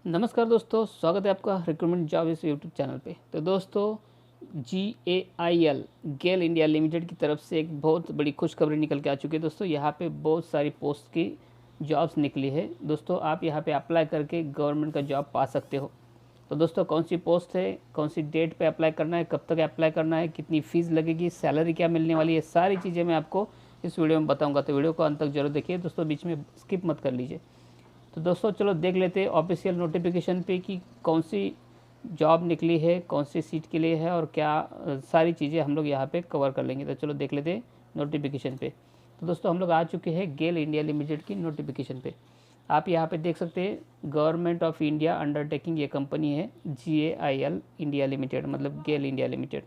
नमस्कार दोस्तों, स्वागत है आपका रिक्रूटमेंट जॉब इस यूट्यूब चैनल पे। तो दोस्तों, GAIL गेल इंडिया लिमिटेड की तरफ से एक बहुत बड़ी खुशखबरी निकल के आ चुकी है। दोस्तों, यहाँ पे बहुत सारी पोस्ट की जॉब्स निकली है। दोस्तों, आप यहाँ पे अप्लाई करके गवर्नमेंट का जॉब पा सकते हो। तो दोस्तों, कौन सी पोस्ट है, कौन सी डेट पे अप्लाई करना है, कब तक अप्लाई करना है, कितनी फ़ीस लगेगी, सैलरी क्या मिलने वाली है, सारी चीज़ें मैं आपको इस वीडियो में बताऊँगा। तो वीडियो को अंत तक जरूर देखिए दोस्तों, बीच में स्किप मत कर लीजिए। तो दोस्तों, चलो देख लेते हैं ऑफिशियल नोटिफिकेशन पे कि कौन सी जॉब निकली है, कौन सी सीट के लिए है और क्या सारी चीज़ें हम लोग यहाँ पे कवर कर लेंगे। तो चलो देख लेते हैं नोटिफिकेशन पे। तो दोस्तों, हम लोग आ चुके हैं गेल इंडिया लिमिटेड की नोटिफिकेशन पे। आप यहाँ पे देख सकते हैं गवर्नमेंट ऑफ इंडिया अंडरटेकिंग ये कंपनी है GAIL इंडिया लिमिटेड, मतलब गेल इंडिया लिमिटेड।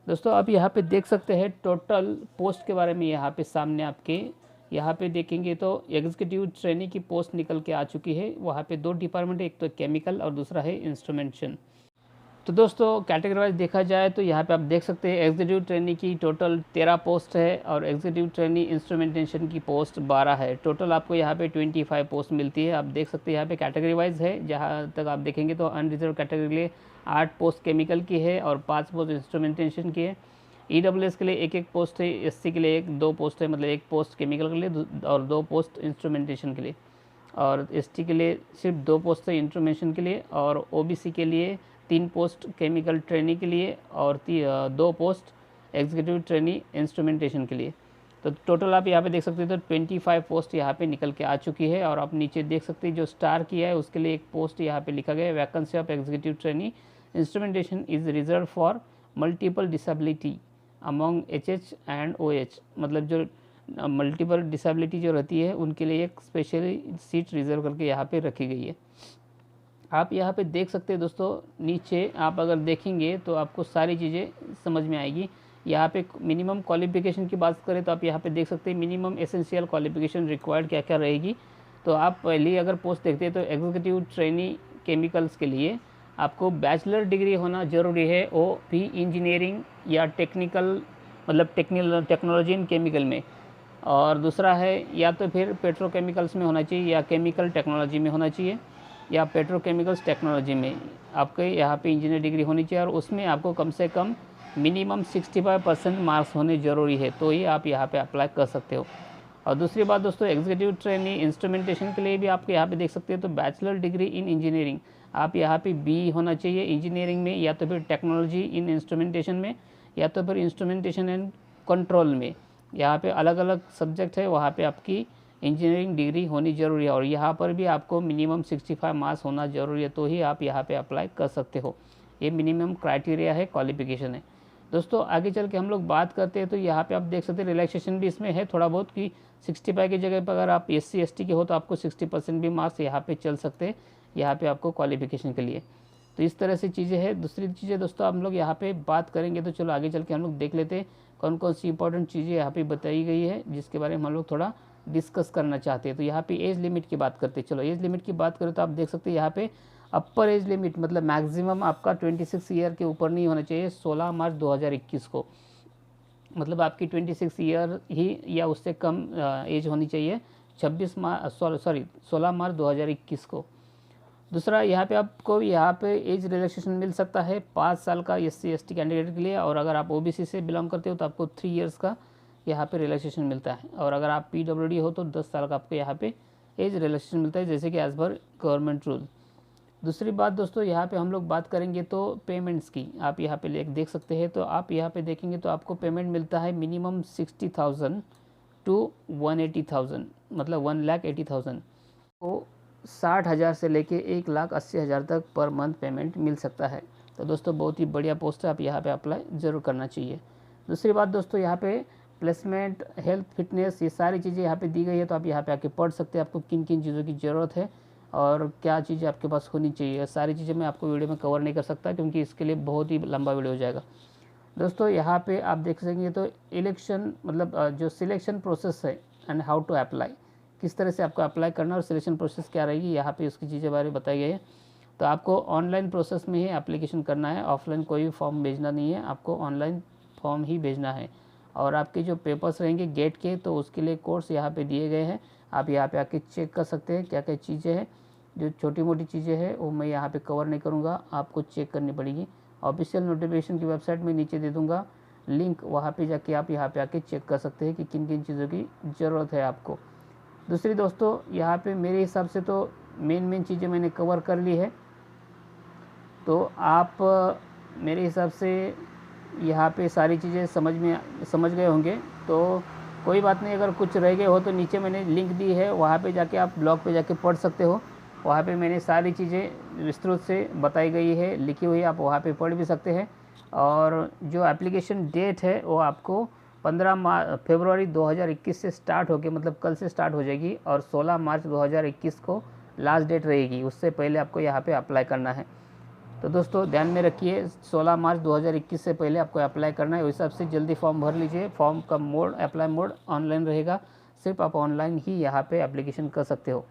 दोस्तों, आप यहाँ पे देख सकते हैं टोटल पोस्ट के बारे में। यहाँ पे सामने आपके यहाँ पे देखेंगे तो एग्जीक्यूटिव ट्रेनी की पोस्ट निकल के आ चुकी है। वहाँ पे दो डिपार्टमेंट है, एक तो केमिकल और दूसरा है इंस्ट्रूमेंटेशन। तो दोस्तों, कैटेगरी वाइज देखा जाए तो यहाँ पे आप देख सकते हैं एग्जीक्यूटिव ट्रेनी की टोटल 13 पोस्ट है और एग्जीक्यूटिव ट्रेनी इंस्ट्रूमेंटेशन की पोस्ट 12 है। टोटल आपको यहाँ पे 25 पोस्ट मिलती है। आप देख सकते हैं यहाँ पे कैटेगरी वाइज है। जहाँ तक आप देखेंगे तो अनरिजर्व कैटेगरी के लिए 8 पोस्ट केमिकल की है और 5 पोस्ट इंस्ट्रूमेंटेशन की है। EWS के लिए एक एक पोस्ट है, SC के लिए एक दो पोस्ट है, मतलब एक पोस्ट केमिकल के लिए और 2 पोस्ट इंस्ट्रूमेंटेशन के लिए, और ST के लिए सिर्फ 2 पोस्ट है इंस्ट्रूमेंटेशन के लिए, और OBC के लिए 3 पोस्ट केमिकल ट्रेनी के लिए और 2 पोस्ट एग्जीक्यूटिव ट्रेनी इंस्ट्रूमेंटेशन के लिए। तो टोटल आप यहाँ पे देख सकते हैं तो 25 पोस्ट यहाँ पे निकल के आ चुकी है। और आप नीचे देख सकते हैं जो स्टार किया है उसके लिए एक पोस्ट यहाँ पे लिखा गया है, vacancy of executive trainee instrumentation is reserve for multiple disability among HH and OH, मतलब जो मल्टीपल डिसेबिलिटी जो रहती है उनके लिए एक स्पेशली सीट रिजर्व करके यहाँ पे रखी गई है। आप यहाँ पे देख सकते हैं दोस्तों, नीचे आप अगर देखेंगे तो आपको सारी चीज़ें समझ में आएगी। यहाँ पे मिनिमम क्वालिफिकेशन की बात करें तो आप यहाँ पे देख सकते हैं मिनिमम एसेंशियल क्वालिफिकेशन रिक्वायर्ड क्या क्या रहेगी। तो आप पहले अगर पोस्ट देखते हैं तो एग्जीक्यूटिव ट्रेनी केमिकल्स के लिए आपको बैचलर डिग्री होना ज़रूरी है, वो भी इंजीनियरिंग या टेक्निकल, मतलब टेक्नोलॉजी इन केमिकल में। और दूसरा है या तो फिर पेट्रोकेमिकल्स में होना चाहिए या केमिकल टेक्नोलॉजी में होना चाहिए या पेट्रोकेमिकल्स टेक्नोलॉजी में आपके यहाँ पे इंजीनियर डिग्री होनी चाहिए, और उसमें आपको कम से कम मिनिमम 65% मार्क्स होने ज़रूरी है, तो ही आप यहाँ पे अप्लाई कर सकते हो। और दूसरी बात दोस्तों, एग्जीक्यूटिव ट्रेनी इंस्ट्रूमेंटेशन के लिए भी आपको यहाँ पे देख सकते हैं तो बैचलर डिग्री इन इंजीनियरिंग, आप यहाँ पे BE होना चाहिए इंजीनियरिंग में, या तो फिर टेक्नोलॉजी इन इंस्ट्रूमेंटेशन में, या तो फिर इंस्ट्रूमेंटेशन एंड कंट्रोल में। यहाँ पे अलग अलग सब्जेक्ट है, वहाँ पे आपकी इंजीनियरिंग डिग्री होनी ज़रूरी है, और यहाँ पर भी आपको मिनिमम 65 मार्क्स होना ज़रूरी है, तो ही आप यहाँ पे अप्लाई कर सकते हो। ये मिनिमम क्राइटेरिया है, क्वालिफिकेशन है। दोस्तों, आगे चल के हम लोग बात करते हैं तो यहाँ पे आप देख सकते हैं रिलैक्सेशन भी इसमें है थोड़ा बहुत, कि 65 की जगह पर अगर आप SC ST के हो तो आपको 60% भी मार्क्स यहाँ पे चल सकते हैं, यहाँ पे आपको क्वालिफिकेशन के लिए। तो इस तरह से चीज़ें हैं। दूसरी चीज़ें दोस्तों हम लोग यहाँ पे बात करेंगे, तो चलो आगे चल के हम लोग देख लेते हैं कौन कौन सी इंपॉर्टेंट चीज़ें यहाँ पे बताई गई है जिसके बारे में हम लोग थोड़ा डिस्कस करना चाहते हैं। तो यहाँ पे एज लिमिट की बात करते हैं। चलो एज लिमिट की बात करें तो आप देख सकते हैं यहाँ पे अपर एज लिमिट, मतलब मैक्सिमम आपका 26 ईयर के ऊपर नहीं होना चाहिए 16 मार्च 2021 को, मतलब आपकी 26 ईयर ही या उससे कम एज होनी चाहिए 16 मार्च 2021 को। दूसरा, यहाँ पे आपको यहाँ पे एज रिलैक्सेशन मिल सकता है 5 साल का SC ST कैंडिडेट के लिए, और अगर आप OBC से बिलोंग करते हो तो आपको 3 इयर्स का यहाँ पे रिलैक्सेशन मिलता है, और अगर आप PWD हो तो 10 साल का आपको यहाँ पे एज रिलैक्सेशन मिलता है, जैसे कि एज़ पर गवर्नमेंट रूल। दूसरी बात दोस्तों, यहाँ पे हम लोग बात करेंगे तो पेमेंट्स की। आप यहाँ पे देख सकते हैं, तो आप यहाँ पे देखेंगे तो आपको पेमेंट मिलता है मिनिमम 60,000 टू 180,000, मतलब 1,80,000 को 60,000 से लेके 1,80,000 तक पर मंथ पेमेंट मिल सकता है। तो दोस्तों, बहुत ही बढ़िया पोस्ट है, आप यहाँ पे अप्लाई ज़रूर करना चाहिए। दूसरी बात दोस्तों, यहाँ पे प्लेसमेंट, हेल्थ, फिटनेस, ये सारी चीज़ें यहाँ पे दी गई है, तो आप यहाँ पे आके पढ़ सकते हैं आपको किन किन चीज़ों की ज़रूरत है और क्या चीज़ें आपके पास होनी चाहिए। सारी चीज़ें मैं आपको वीडियो में कवर नहीं कर सकता क्योंकि इसके लिए बहुत ही लंबा वीडियो हो जाएगा। दोस्तों, यहाँ पे आप देख सकेंगे तो इलेक्शन, मतलब जो सिलेक्शन प्रोसेस है एंड हाउ टू अप्लाई, किस तरह से आपको अप्लाई करना और सिलेक्शन प्रोसेस क्या रहेगी, यहाँ पे उसकी चीज़ें बारे में बताई गई है। तो आपको ऑनलाइन प्रोसेस में ही एप्लीकेशन करना है, ऑफलाइन कोई भी फॉर्म भेजना नहीं है, आपको ऑनलाइन फॉर्म ही भेजना है। और आपके जो पेपर्स रहेंगे गेट के, तो उसके लिए कोर्स यहाँ पे दिए गए हैं, आप यहाँ पे आके चेक कर सकते हैं क्या क्या चीज़ें हैं। जो छोटी मोटी चीज़ें हैं वो मैं यहाँ पे कवर नहीं करूँगा, आपको चेक करनी पड़ेगी। ऑफिशियल नोटिफिकेशन की वेबसाइट में नीचे दे दूँगा लिंक, वहाँ पे जाके आप यहाँ पे आके चेक कर सकते हैं कि किन किन चीज़ों की ज़रूरत है आपको। दूसरी दोस्तों, यहाँ पे मेरे हिसाब से तो मेन चीज़ें मैंने कवर कर ली है, तो आप मेरे हिसाब से यहाँ पे सारी चीज़ें समझ गए होंगे। तो कोई बात नहीं, अगर कुछ रह गए हो तो नीचे मैंने लिंक दी है, वहाँ पे जाके आप ब्लॉग पे जाके पढ़ सकते हो। वहाँ पे मैंने सारी चीज़ें विस्तृत से बताई गई है, लिखी हुई है, आप वहाँ पे पढ़ भी सकते हैं। और जो एप्लीकेशन डेट है वो आपको 15 फरवरी 2021 से स्टार्ट होकर, मतलब कल से स्टार्ट हो जाएगी, और 16 मार्च 2021 को लास्ट डेट रहेगी। उससे पहले आपको यहाँ पे अप्लाई करना है। तो दोस्तों ध्यान में रखिए, 16 मार्च 2021 से पहले आपको अप्लाई करना है। उस हिसाब से जल्दी फॉर्म भर लीजिए। फॉर्म का मोड, अप्लाई मोड ऑनलाइन रहेगा, सिर्फ आप ऑनलाइन ही यहाँ पे एप्लीकेशन कर सकते हो।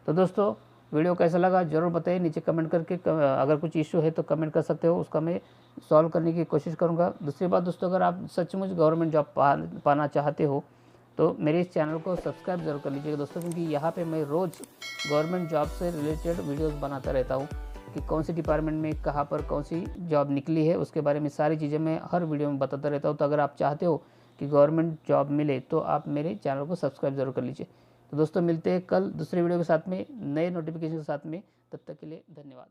तो दोस्तों वीडियो कैसा लगा ज़रूर बताइए नीचे कमेंट करके। अगर कुछ इशू है तो कमेंट कर सकते हो, उसका मैं सॉल्व करने की कोशिश करूँगा। दूसरी बात दोस्तों, अगर आप सचमुच गवर्नमेंट जॉब पाना चाहते हो तो मेरे इस चैनल को सब्सक्राइब जरूर कर लीजिएगा दोस्तों, क्योंकि यहाँ पे मैं रोज़ गवर्नमेंट जॉब से रिलेटेड वीडियोस बनाता रहता हूँ कि कौन सी डिपार्टमेंट में कहाँ पर कौन सी जॉब निकली है, उसके बारे में सारी चीज़ें मैं हर वीडियो में बताता रहता हूँ। तो अगर आप चाहते हो कि गवर्नमेंट जॉब मिले तो आप मेरे चैनल को सब्सक्राइब जरूर कर लीजिए। तो दोस्तों मिलते हैं कल दूसरे वीडियो के साथ में, नए नोटिफिकेशन के साथ में। तब तक के लिए धन्यवाद।